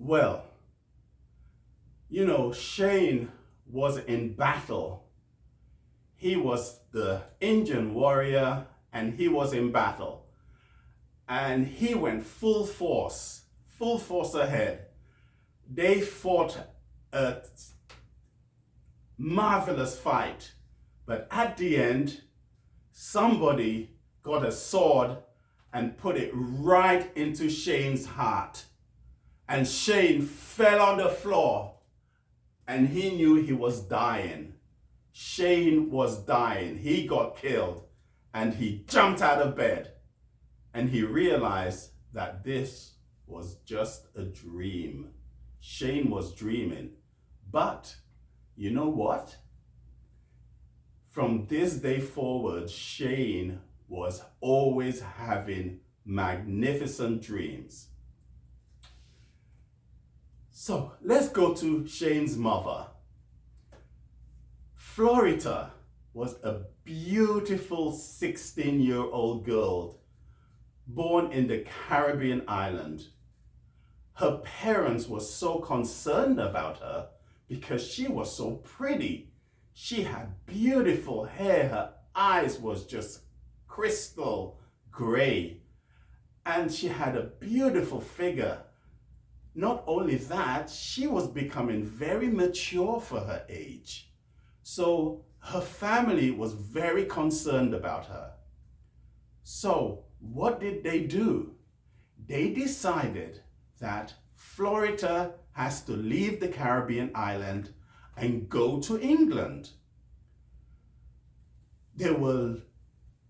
Well, Shane was in battle. He was the Indian warrior and he was in battle. And he went full force ahead. They fought a marvelous fight. But at the end, somebody got a sword and put it right into Shane's heart. And Shane fell on the floor and he knew he was dying. Shane was dying. He got killed and he jumped out of bed and he realized that this was just a dream. Shane was dreaming. But you know what? From this day forward, Shane was always having magnificent dreams. So let's go to Shane's mother. Florita was a beautiful 16-year-old girl born in the Caribbean island. Her parents were so concerned about her because she was so pretty. She had beautiful hair. Her eyes was just crystal gray. And she had a beautiful figure. Not only that, she was becoming very mature for her age. So her family was very concerned about her. So what did they do? They decided that Florita has to leave the Caribbean island and go to England. There were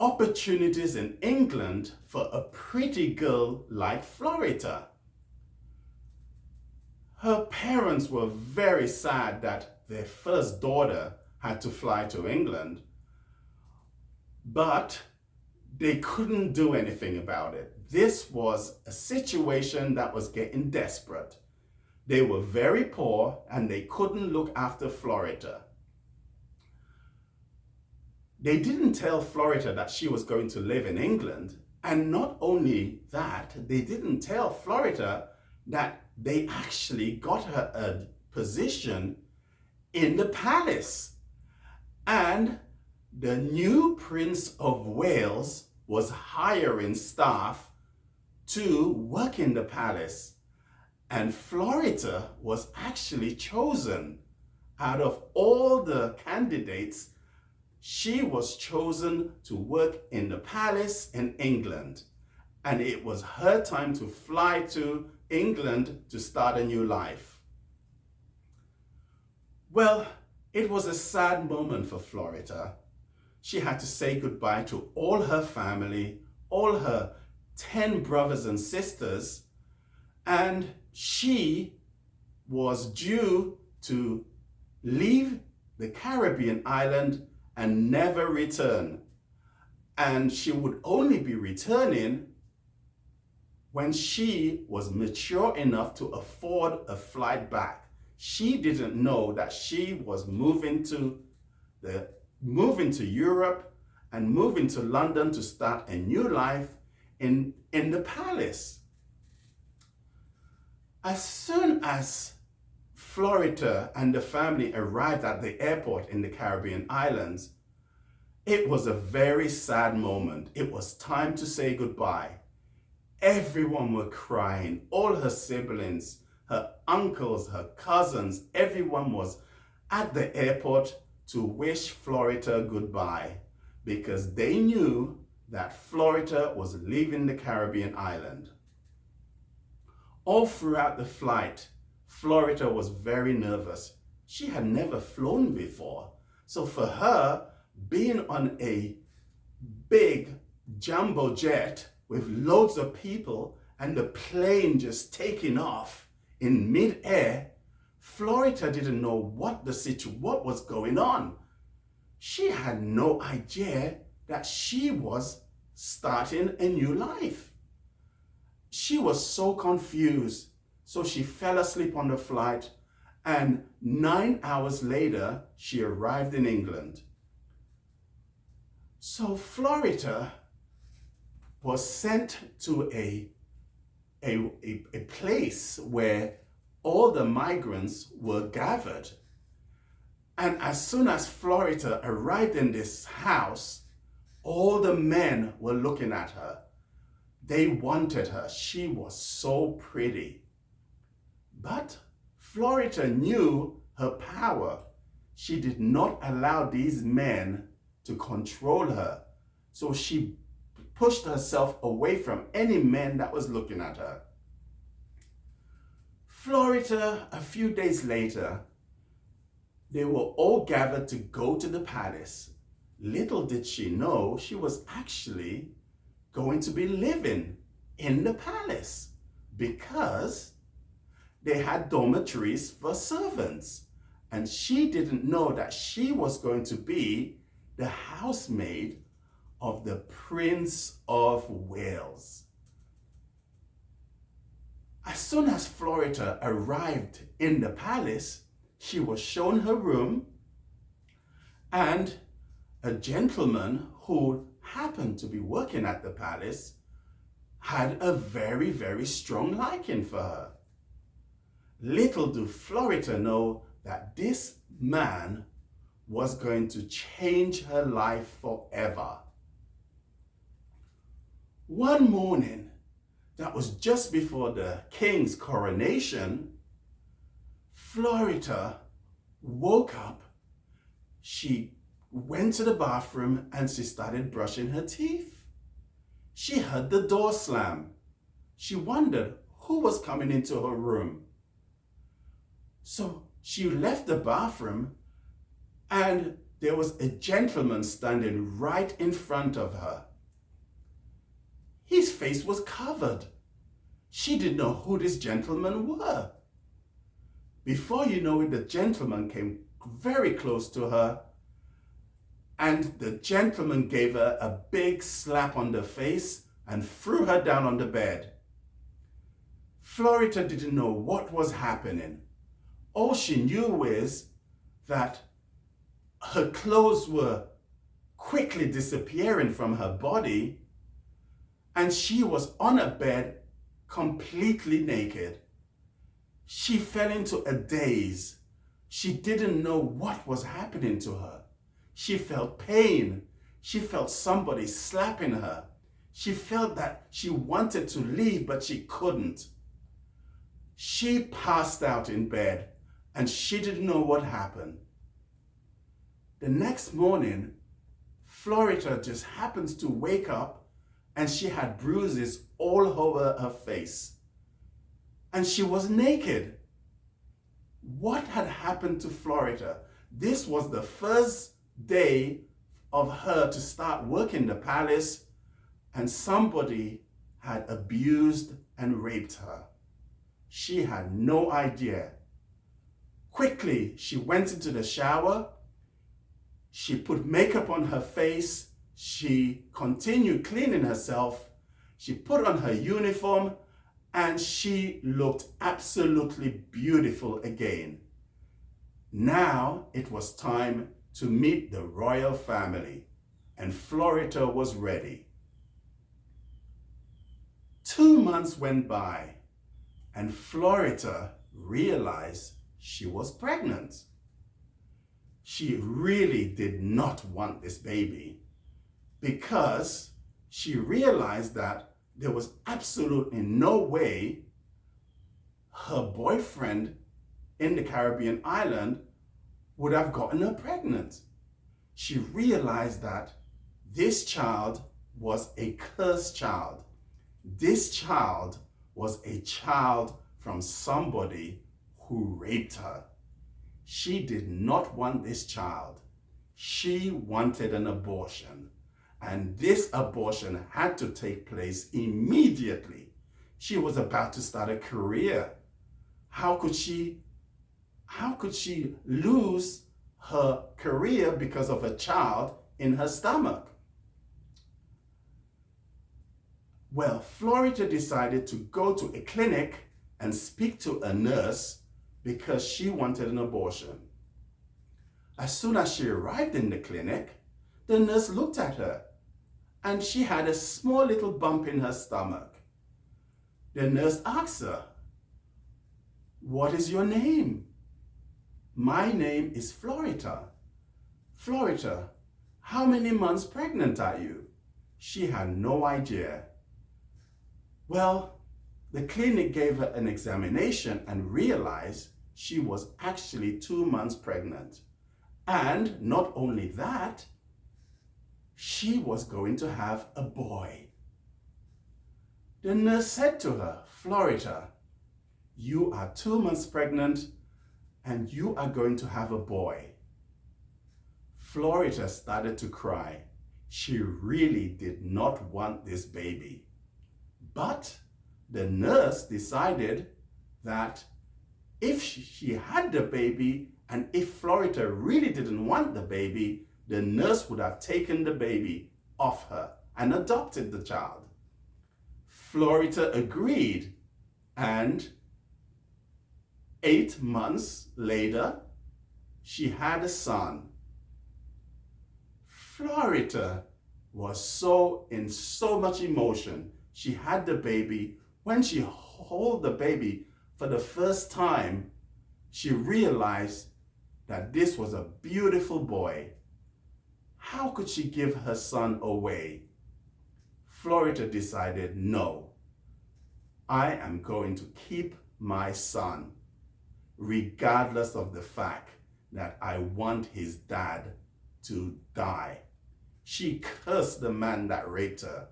opportunities in England for a pretty girl like Florita. Her parents were very sad that their first daughter had to fly to England, but they couldn't do anything about it. This was a situation that was getting desperate. They were very poor and they couldn't look after Florita. They didn't tell Florita that she was going to live in England. And not only that, they didn't tell Florita that they actually got her a position in the palace. And the new Prince of Wales was hiring staff to work in the palace. And Florita was actually chosen. Out of all the candidates, she was chosen to work in the palace in England. And it was her time to fly to England to start a new life. Well, it was a sad moment for Florita. She had to say goodbye to all her family, all her 10 brothers and sisters, and she was due to leave the Caribbean island and never return. And she would only be returning when she was mature enough to afford a flight back. She didn't know that she was moving to Europe and moving to London to start a new life in the palace. As soon as Florita and the family arrived at the airport in the Caribbean islands, it was a very sad moment. It was time to say goodbye. Everyone were crying, all her siblings, her uncles, her cousins, everyone was at the airport to wish Florita goodbye because they knew that Florita was leaving the Caribbean island. All throughout the flight, Florita was very nervous. She had never flown before. So for her, being on a big jumbo jet with loads of people and the plane just taking off in mid-air, Florita didn't know what was going on. She had no idea that she was starting a new life. She was so confused. So she fell asleep on the flight, and 9 hours later, she arrived in England. So Florita was sent to a place where all the migrants were gathered. And as soon as Florita arrived in this house, all the men were looking at her. They wanted her. She was so pretty. But Florita knew her power. She did not allow these men to control her. So she pushed herself away from any men that was looking at her. Florita, a few days later, they were all gathered to go to the palace. Little did she know she was actually going to be living in the palace because they had dormitories for servants. And she didn't know that she was going to be the housemaid of the Prince of Wales. As soon as Florita arrived in the palace, she was shown her room, and a gentleman who happened to be working at the palace had a very, very strong liking for her. Little do Florita know that this man was going to change her life forever. One morning, that was just before the king's coronation, Florita woke up. She went to the bathroom and she started brushing her teeth. She heard the door slam. She wondered who was coming into her room. So she left the bathroom and there was a gentleman standing right in front of her. His face was covered. She didn't know who this gentleman were. Before you know it, the gentleman came very close to her, and the gentleman gave her a big slap on the face and threw her down on the bed. Florita didn't know what was happening. All she knew is that her clothes were quickly disappearing from her body, and she was on a bed completely naked. She fell into a daze. She didn't know what was happening to her. She felt pain. She felt somebody slapping her. She felt that she wanted to leave, but she couldn't. She passed out in bed, and she didn't know what happened. The next morning, Florita just happens to wake up, and she had bruises all over her face. And she was naked. What had happened to Florita? This was the first day of her to start working the palace, and somebody had abused and raped her. She had no idea. Quickly, she went into the shower. She put makeup on her face. She continued cleaning herself. She put on her uniform, and she looked absolutely beautiful again. Now it was time to meet the royal family, and Florita was ready. 2 months went by, and Florita realized she was pregnant. She really did not want this baby because she realized that there was absolutely no way her boyfriend in the Caribbean island would have gotten her pregnant. She realized that this child was a cursed child. This child was a child from somebody who raped her. She did not want this child. She wanted an abortion. And this abortion had to take place immediately. She was about to start a career. How could she lose her career because of a child in her stomach? Well, Florita decided to go to a clinic and speak to a nurse because she wanted an abortion. As soon as she arrived in the clinic, the nurse looked at her and she had a small little bump in her stomach. The nurse asked her, "What is your name?" "My name is Florita." "Florita, how many months pregnant are you?" She had no idea. Well, the clinic gave her an examination and realized she was actually 2 months pregnant. And not only that, she was going to have a boy. The nurse said to her, "Florita, you are 2 months pregnant and you are going to have a boy." Florita started to cry. She really did not want this baby. But the nurse decided that if she had the baby and if Florita really didn't want the baby, the nurse would have taken the baby off her and adopted the child. Florita agreed, and 8 months later, she had a son. Florita was in so much emotion. She had the baby. When she held the baby for the first time, she realized that this was a beautiful boy. How could she give her son away? Florita decided, no, I am going to keep my son, regardless of the fact that I want his dad to die. She cursed the man that raped her.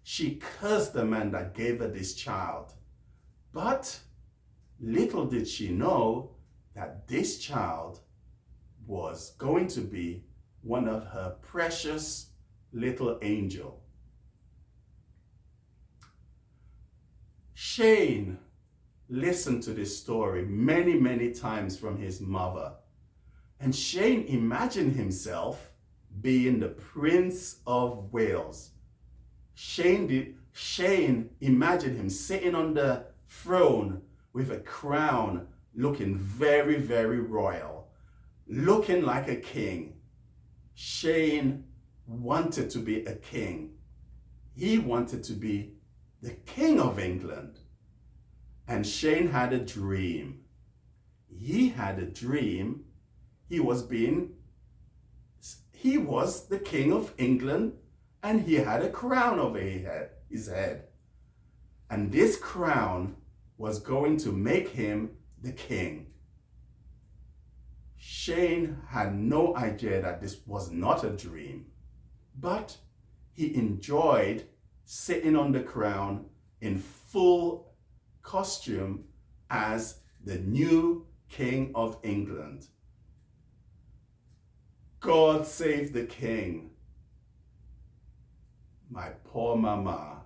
She cursed the man that gave her this child. But little did she know that this child was going to be one of her precious little angel. Shane listened to this story many, many times from his mother. And Shane imagined himself being the Prince of Wales. Shane imagined him sitting on the throne with a crown, looking very, very royal, looking like a king. Shane wanted to be a king. He wanted to be the King of England. And Shane had a dream. He had a dream. He was the King of England, and he had a crown over his head. And this crown was going to make him the king. Shane had no idea that this was not a dream, but he enjoyed sitting on the crown in full costume as the new King of England. God save the king. My poor mama.